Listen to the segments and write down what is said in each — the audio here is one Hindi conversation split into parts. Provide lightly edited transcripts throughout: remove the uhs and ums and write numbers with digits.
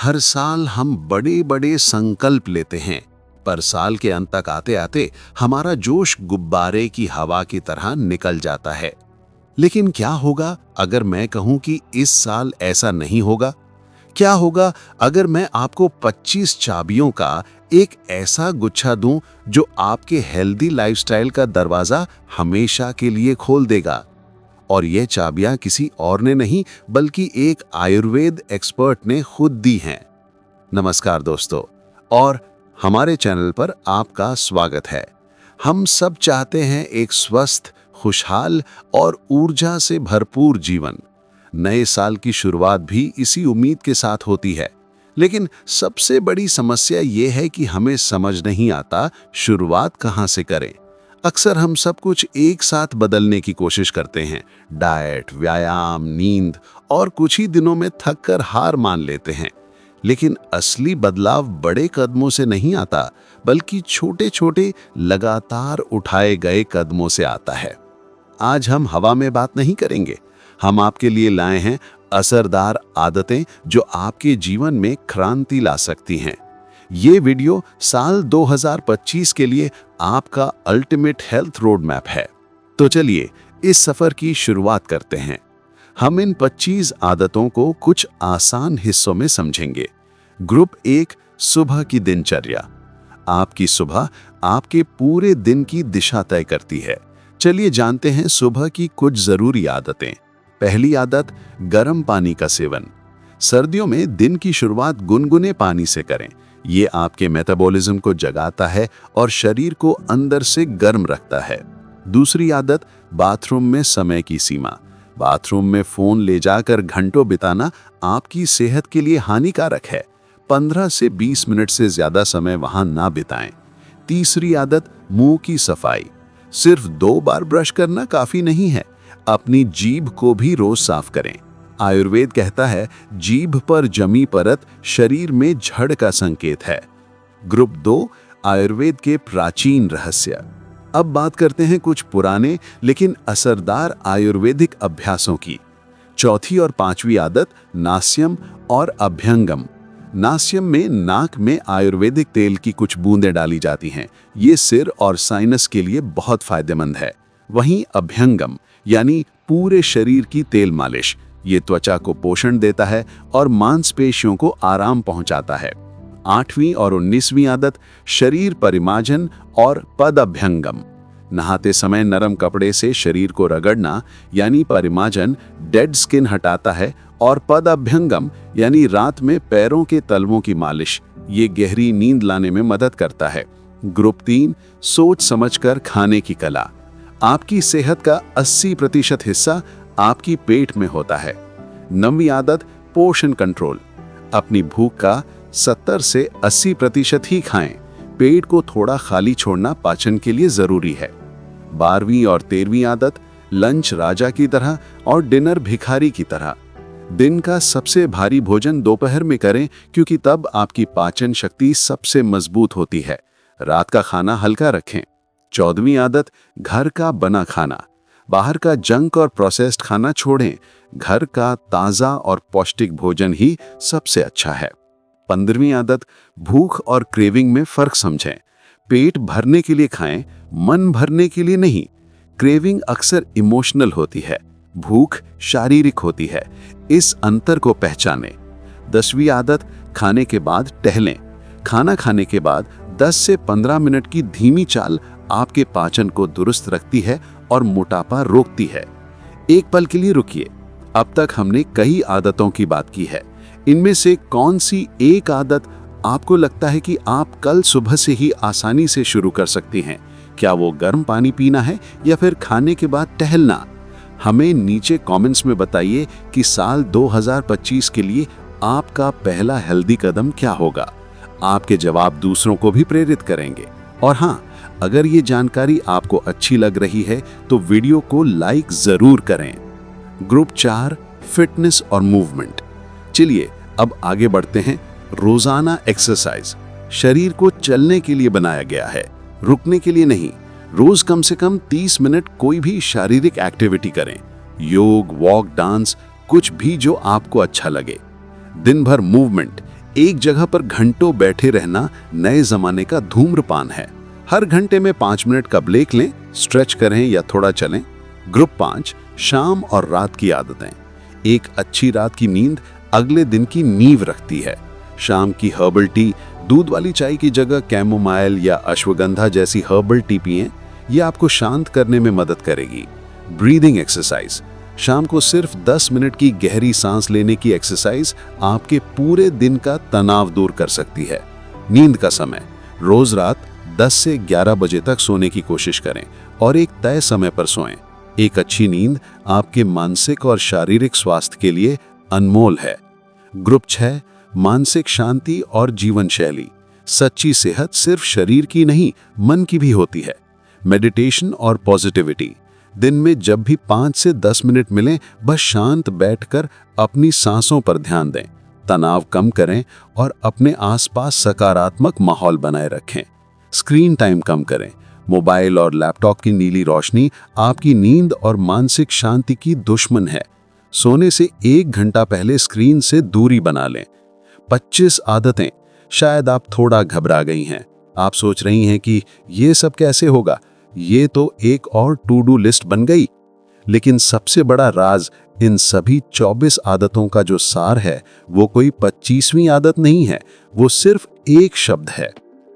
हर साल हम बड़े बड़े संकल्प लेते हैं, पर साल के अंत तक आते आते हमारा जोश गुब्बारे की हवा की तरह निकल जाता है। लेकिन क्या होगा अगर मैं कहूं कि इस साल ऐसा नहीं होगा? क्या होगा अगर मैं आपको 25 चाबियों का एक ऐसा गुच्छा दूं जो आपके हेल्दी लाइफस्टाइल का दरवाजा हमेशा के लिए खोल देगा? और ये चाबियां किसी और ने नहीं बल्कि एक आयुर्वेद एक्सपर्ट ने खुद दी हैं। नमस्कार दोस्तों, और हमारे चैनल पर आपका स्वागत है। हम सब चाहते हैं एक स्वस्थ, खुशहाल और ऊर्जा से भरपूर जीवन। नए साल की शुरुआत भी इसी उम्मीद के साथ होती है। लेकिन सबसे बड़ी समस्या ये है कि हमें समझ नहीं आता शुरुआत कहाँ से करें। अक्सर हम सब कुछ एक साथ बदलने की कोशिश करते हैं, डाइट, व्यायाम, नींद, और कुछ ही दिनों में थक कर हार मान लेते हैं। लेकिन असली बदलाव बड़े कदमों से नहीं आता, बल्कि छोटे छोटे लगातार उठाए गए कदमों से आता है। आज हम हवा में बात नहीं करेंगे, हम आपके लिए लाए हैं असरदार आदतें जो आपके जीवन में क्रांति ला सकती हैं। ये वीडियो साल 2025 के लिए आपका अल्टीमेट हेल्थ रोड मैप है। तो चलिए इस सफर की शुरुआत करते हैं। हम इन 25 आदतों को कुछ आसान हिस्सों में समझेंगे। ग्रुप 1, सुबह की दिनचर्या। आपकी सुबह आपके पूरे दिन की दिशा तय करती है। चलिए जानते हैं सुबह की कुछ जरूरी आदतें। पहली आदत, गर्म पानी का सेवन। सर्दियों में दिन की शुरुआत गुनगुने पानी से करें। ये आपके मेटाबॉलिज्म को जगाता है और शरीर को अंदर से गर्म रखता है। दूसरी आदत, बाथरूम में समय की सीमा। बाथरूम में फोन ले जाकर घंटों बिताना आपकी सेहत के लिए हानिकारक है। 15 से 20 मिनट से ज्यादा समय वहां ना बिताएं। तीसरी आदत, मुंह की सफाई। सिर्फ 2 बार ब्रश करना काफी नहीं है, अपनी जीभ को भी रोज साफ करें। आयुर्वेद कहता है, जीभ पर जमी परत शरीर में झड़ का संकेत है। ग्रुप 2, आयुर्वेद के प्राचीन रहस्य। अब बात करते हैं कुछ पुराने लेकिन असरदार आयुर्वेदिक अभ्यासों की। चौथी और 5वीं आदत, नास्यम और अभ्यंगम। नास्यम में नाक में आयुर्वेदिक तेल की कुछ बूंदें डाली जाती हैं। ये सिर और साइनस के लिए बहुत फायदेमंद है। वहीं अभ्यंगम यानी पूरे शरीर की तेल मालिश, ये त्वचा को पोषण देता है और मांसपेशियों को आराम पहुंचाता है। 8वीं और 19वीं आदत, शरीर परिमार्जन और पद अभ्यंगम। नहाते समय नरम कपड़े से शरीर को रगड़ना यानी परिमार्जन डेड स्किन हटाता है, और पद अभ्यंगम यानी रात में पैरों के तलवों की मालिश, ये गहरी नींद लाने में मदद करता है। ग्रुप 3, सोच समझकर खाने की कला। आपकी सेहत का 80% हिस्सा आपकी पेट में होता है। 9वीं आदत, पोषण कंट्रोल। अपनी भूख का 70 से 80% ही खाएं। पेट को थोड़ा खाली छोड़ना पाचन के लिए जरूरी है। 12वीं और 13वीं आदत, लंच राजा की तरह और डिनर भिखारी की तरह। दिन का सबसे भारी भोजन दोपहर में करें, क्योंकि तब आपकी पाचन शक्ति सबसे मजबूत होती है। रात का खाना हल्का रखें। 14वीं आदत, घर का बना खाना। बाहर का जंक और प्रोसेस्ड खाना छोड़ें। घर का ताज़ा और पौष्टिक भोजन ही सबसे अच्छा है। 15वीं आदत, भूख और क्रेविंग में फर्क समझें। पेट भरने के लिए खाएं, मन भरने के लिए नहीं। क्रेविंग अक्सर इमोशनल होती है, भूख शारीरिक होती है। इस अंतर को पहचानें। 10वीं आदत, खाने के बाद टहलें। खाना खाने के बाद 10 से 15 मिनट की धीमी चाल आपके पाचन को दुरुस्त रखती है और मोटापा रोकती है। एक पल के लिए रुकिए। अब तक हमने कई आदतों की बात की है। इनमें से कौन सी एक आदत आपको लगता है कि आप कल सुबह से ही आसानी से शुरू कर सकती हैं? क्या वो गर्म पानी पीना है या फिर खाने के बाद टहलना? हमें नीचे कमेंट्स में बताइए कि साल 2025 के लिए आपका पहला हेल्दी कदम क्या होगा। आपके जवाब दूसरों को भी प्रेरित करेंगे। और हाँ, अगर ये जानकारी आपको अच्छी लग रही है तो वीडियो को लाइक जरूर करें। ग्रुप 4, फिटनेस और मूवमेंट। चलिए अब आगे बढ़ते हैं। रोजाना एक्सरसाइज शरीर को चलने के लिए बनाया गया है, रुकने के लिए नहीं। रोज कम से कम 30 मिनट कोई भी शारीरिक एक्टिविटी करें। योग, वॉक, डांस, कुछ भी जो आपको अच्छा लगे। दिन भर मूवमेंट, एक जगह पर घंटों बैठे रहना नए जमाने का धूम्रपान है। हर घंटे में 5 मिनट का ब्रेक लें, स्ट्रेच करें या थोड़ा चलें। ग्रुप 5, शाम और रात की आदतें। एक अच्छी रात की नींद अगले दिन की नींव रखती है। शाम की हर्बल टी, दूध वाली चाय की जगह कैमोमाइल या अश्वगंधा जैसी हर्बल टी पिएं। ये आपको शांत करने में मदद करेगी। ब्रीदिंग एक्सरसाइज, शाम को सिर्फ 10 मिनट की गहरी सांस लेने की एक्सरसाइज आपके पूरे दिन का तनाव दूर कर सकती है। नींद का समय, रोज रात 10 से 11 बजे तक सोने की कोशिश करें और एक तय समय पर सोएं। एक अच्छी नींद आपके मानसिक और शारीरिक स्वास्थ्य के लिए अनमोल है। ग्रुप 6, मानसिक शांति और जीवन शैली। सच्ची सेहत सिर्फ शरीर की नहीं, मन की भी होती है। मेडिटेशन और पॉजिटिविटी, दिन में जब भी 5 से 10 मिनट मिलें, बस शांत बैठकर अपनी सांसों पर ध्यान दें। तनाव कम करें और अपने आसपास सकारात्मक माहौल बनाए रखें। स्क्रीन टाइम कम करें। मोबाइल और लैपटॉप की नीली रोशनी आपकी नींद और मानसिक शांति की दुश्मन है। सोने से 1 घंटा पहले स्क्रीन से दूरी बना लें। 25 आदतें। शायद आप थोड़ा घबरा गई हैं। आप सोच रही हैं कि ये सब कैसे होगा, ये तो एक और टू डू लिस्ट बन गई। लेकिन सबसे बड़ा राज इन सभी 24 आदतों का जो सार है, वो कोई 25वीं आदत नहीं है, वो सिर्फ एक शब्द है।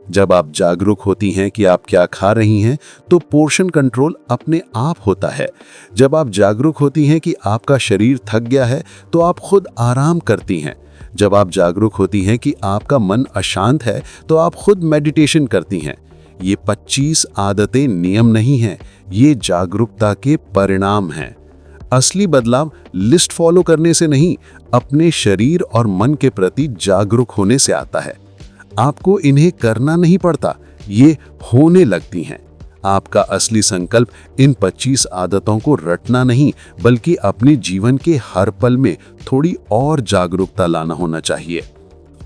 जब आप जागरूक होती हैं कि आप क्या खा रही हैं, तो पोर्शन कंट्रोल अपने आप होता है। जब आप जागरूक होती हैं कि आपका शरीर थक गया है, तो आप खुद आराम करती हैं। जब आप जागरूक होती हैं कि आपका मन अशांत है, तो आप खुद मेडिटेशन करती हैं। ये 25 आदतें नियम नहीं हैं, ये जागरूकता के परिणाम हैं। असली बदलाव लिस्ट फॉलो करने से नहीं, अपने शरीर और मन के प्रति जागरूक होने से आता है। आपको इन्हें करना नहीं पड़ता, ये होने लगती हैं। आपका असली संकल्प इन 25 आदतों को रटना नहीं, बल्कि अपने जीवन के हर पल में थोड़ी और जागरूकता लाना होना चाहिए।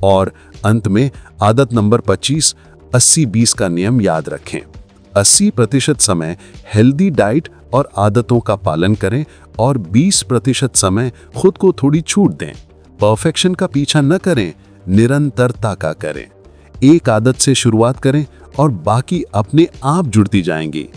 और अंत में आदत नंबर 25, 80-20 का नियम याद रखें। 80% समय हेल्दी डाइट और आदतों का पालन करें और 20% समय खुद को थोड़ी छूट दें। परफेक्शन का पीछा न करें, निरंतरता का करें। एक आदत से शुरुआत करें और बाकी अपने आप जुड़ती जाएंगी।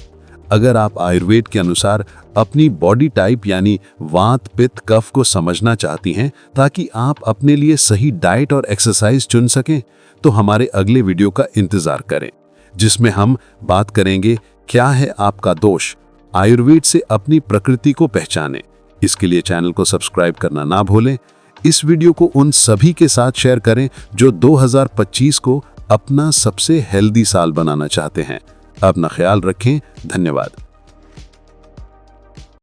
अगर आप आयुर्वेद के अनुसार अपनी बॉडी टाइप यानी वात, पित्त, कफ को समझना चाहती हैं ताकि आप अपने लिए सही डाइट और एक्सरसाइज चुन सकें, तो हमारे अगले वीडियो का इंतजार करें, जिसमें हम बात करेंगे क्या है आपका दोष। आयुर्वेद से अपनी प्रकृति को पहचानें। इसके लिए चैनल को सब्सक्राइब करना ना भूलें। इस वीडियो को उन सभी के साथ शेयर करें जो 2025 को अपना सबसे हेल्दी साल बनाना चाहते हैं। अपना ख्याल रखें। धन्यवाद।